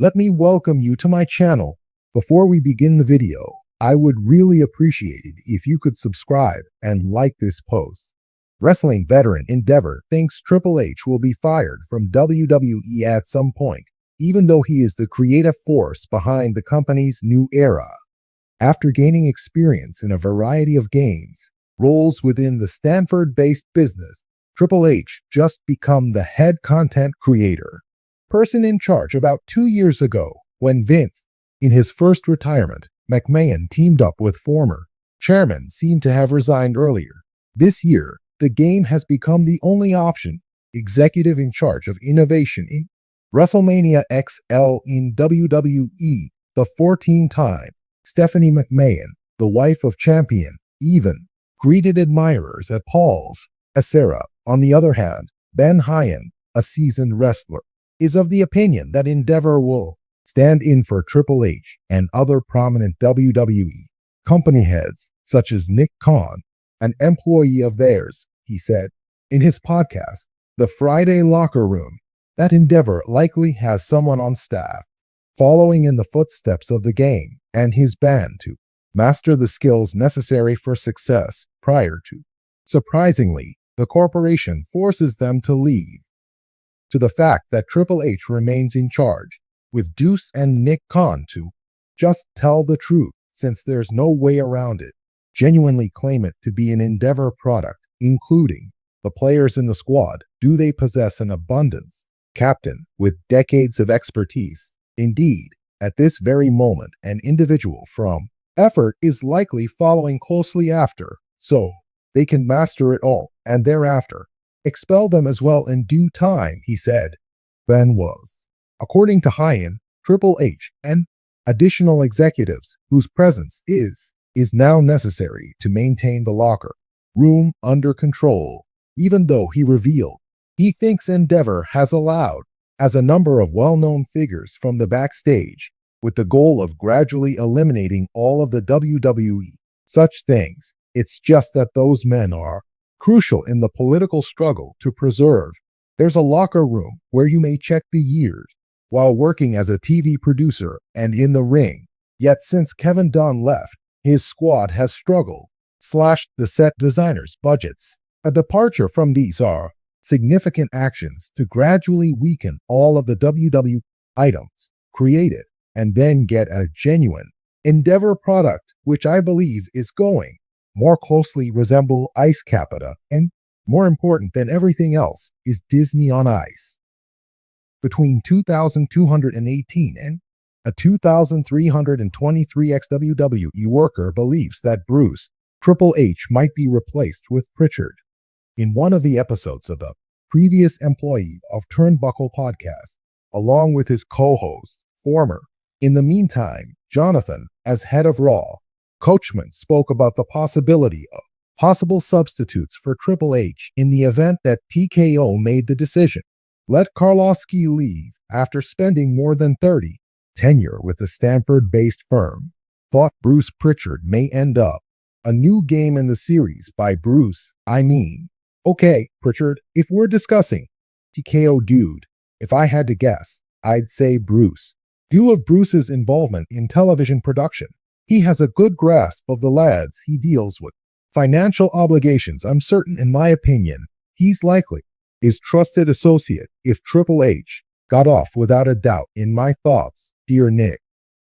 Let me welcome you to my channel. Before we begin the video, I would really appreciate it if you could subscribe and like this post. Wrestling veteran Endeavor thinks Triple H will be fired from WWE at some point, even though he is the creative force behind the company's new era. After gaining experience in a variety of games, roles within the Stanford-based business, Triple H just become the head content creator person in charge about 2 years ago when Vince, in his first retirement, McMahon teamed up with former chairman seemed to have resigned earlier. This year, the game has become the only option, executive in charge of innovation in WrestleMania XL in WWE, the 14-time Stephanie McMahon, the wife of champion, even greeted admirers at Paul's. Acera, on the other hand, Ben Hyen, a seasoned wrestler, is of the opinion that Endeavor will stand in for Triple H and other prominent WWE company heads, such as Nick Khan, an employee of theirs. He said in his podcast, The Friday Locker Room, that Endeavor likely has someone on staff following in the footsteps of the game and his band to master the skills necessary for success prior to. Surprisingly, the corporation forces them to leave. To the fact that Triple H remains in charge, with Deuce and Nick Khan to just tell the truth since there's no way around it, genuinely claim it to be an Endeavor product, including the players in the squad. Do they possess an abundance? Captain with decades of expertise. Indeed, at this very moment, an individual from effort is likely following closely after, so they can master it all and thereafter expel them as well in due time, he said. Ben was, according to Hyen, Triple H and additional executives whose presence is now necessary to maintain the locker room under control, even though he revealed he thinks Endeavor has allowed as a number of well-known figures from the backstage with the goal of gradually eliminating all of the WWE such things. It's just that those men are crucial in the political struggle to preserve. There's a locker room where you may check the years while working as a TV producer and in the ring. Yet since Kevin Dunn left, his squad has struggled, slashed the set designers' budgets. A departure from these are significant actions to gradually weaken all of the WWE items created and then get a genuine Endeavor product, which I believe is going more closely resemble Ice Capita, and more important than everything else is Disney on Ice. Between 2,218 and a 2,323 ex-WWE worker believes that Bruce Triple H might be replaced with Pritchard. In one of the episodes of the previous employee of Turnbuckle podcast, along with his co-host, former. In the meantime, Jonathan, as head of Raw, Coachman spoke about the possibility of possible substitutes for Triple H in the event that TKO made the decision. Let Karlowski leave after spending more than 30 tenure with the Stanford-based firm. Thought Bruce Pritchard may end up a new game in the series by Bruce. Okay, Pritchard, if we're discussing TKO dude, if I had to guess, I'd say Bruce. Due of Bruce's involvement in television production, he has a good grasp of the lads he deals with. Financial obligations, I'm certain in my opinion, he's likely his trusted associate if Triple H got off without a doubt. In my thoughts, dear Nick,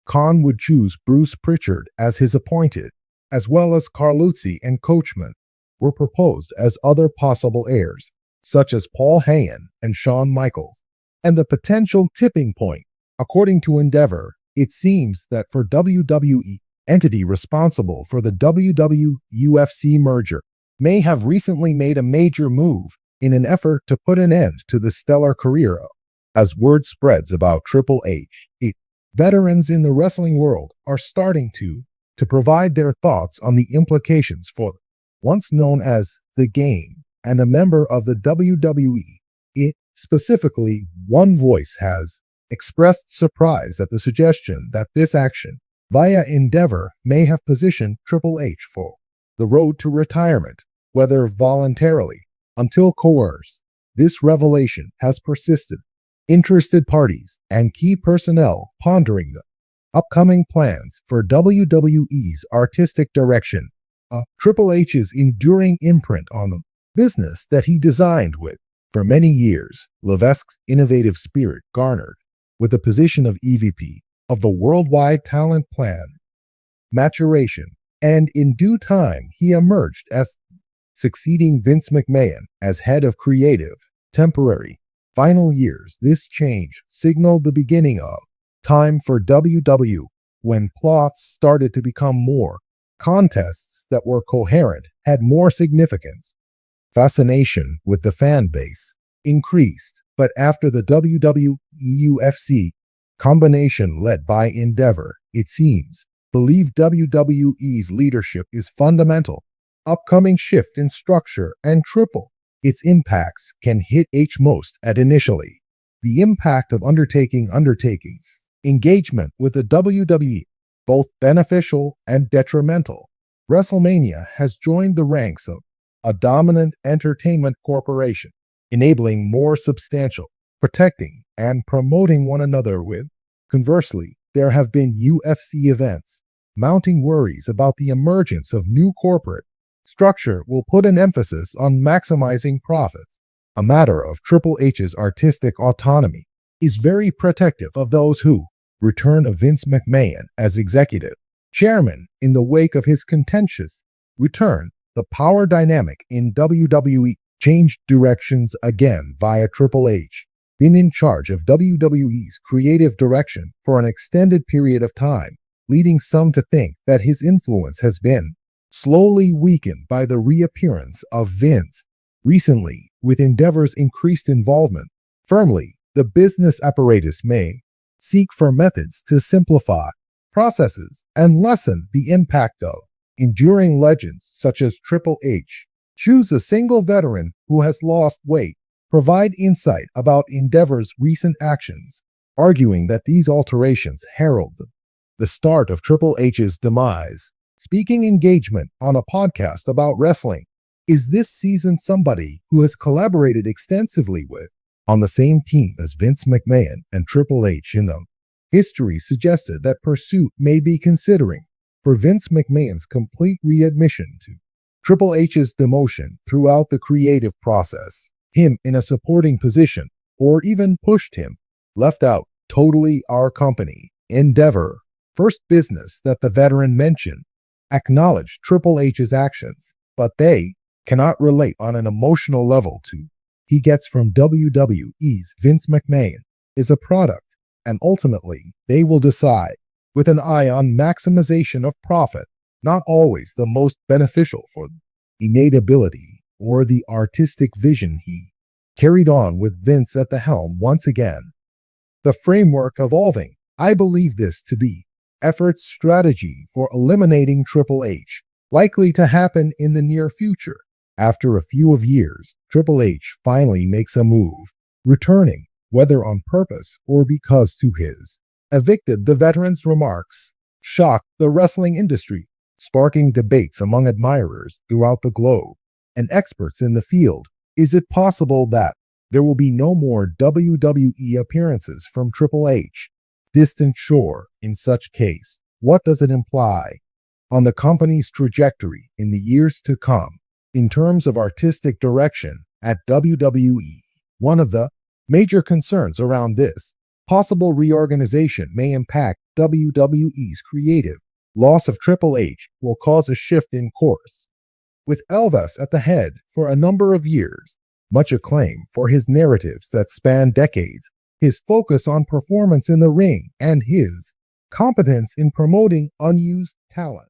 Khan would choose Bruce Pritchard as his appointed, as well as Carluzzi and Coachman were proposed as other possible heirs, such as Paul Heyman and Shawn Michaels, and the potential tipping point. According to Endeavor, it seems that for WWE, entity responsible for the WWE-UFC merger may have recently made a major move in an effort to put an end to the stellar career of. As word spreads about Triple H, veterans in the wrestling world are starting to provide their thoughts on the implications for once known as the game and a member of the WWE. Specifically, one voice has expressed surprise at the suggestion that this action via Endeavor may have positioned Triple H for the road to retirement, whether voluntarily, until coerced. This revelation has persisted interested parties, and key personnel pondering the upcoming plans for WWE's artistic direction. Triple H's enduring imprint on the business that he designed with for many years, Levesque's innovative spirit garnered with the position of EVP of the Worldwide Talent Plan maturation, and in due time he emerged as succeeding Vince McMahon as head of creative. Temporary final years, this change signaled the beginning of time for WW when plots started to become more contests that were coherent, had more significance. Fascination with the fan base increased, but after the WWE UFC combination led by Endeavor, it seems, believe WWE's leadership is fundamental. Upcoming shift in structure and triple its impacts can hit H most at initially. The impact of undertakings, engagement with the WWE, both beneficial and detrimental. WrestleMania has joined the ranks of a dominant entertainment corporation, enabling more substantial, protecting, and promoting one another with. Conversely, there have been UFC events. Mounting worries about the emergence of new corporate structure will put an emphasis on maximizing profits. A matter of Triple H's artistic autonomy is very protective of those who return of Vince McMahon as executive chairman in the wake of his contentious return. The power dynamic in WWE changed directions again via Triple H, been in charge of WWE's creative direction for an extended period of time, leading some to think that his influence has been slowly weakened by the reappearance of Vince. Recently, with Endeavor's increased involvement, firmly, the business apparatus may seek for methods to simplify processes and lessen the impact of enduring legends such as Triple H. Choose a single veteran who has lost weight. Provide insight about Endeavor's recent actions, arguing that these alterations herald the start of Triple H's demise. Speaking engagement on a podcast about wrestling. Is this season somebody who has collaborated extensively with on the same team as Vince McMahon and Triple H in them? History suggested that Pursuit may be considering for Vince McMahon's complete readmission to Triple H's demotion throughout the creative process, him in a supporting position, or even pushed him, left out totally our company, Endeavor, first business that the veteran mentioned, acknowledged Triple H's actions, but they cannot relate on an emotional level to he gets from WWE's Vince McMahon is a product, and ultimately they will decide with an eye on maximization of profit, not always the most beneficial for innate ability or the artistic vision he carried on with Vince at the helm once again. The framework evolving, I believe this to be effort's strategy for eliminating Triple H, likely to happen in the near future. After a few of years, Triple H finally makes a move, returning, whether on purpose or because to his evicted the veteran's remarks, shocked the wrestling industry, sparking debates among admirers throughout the globe and experts in the field. Is it possible that there will be no more WWE appearances from Triple H? Distant shore, in such case, what does it imply on the company's trajectory in the years to come in terms of artistic direction at WWE? One of the major concerns around this possible reorganization may impact WWE's creative. Loss of Triple H will cause a shift in course. With Levesque at the head for a number of years, much acclaim for his narratives that span decades, his focus on performance in the ring, and his competence in promoting unused talent.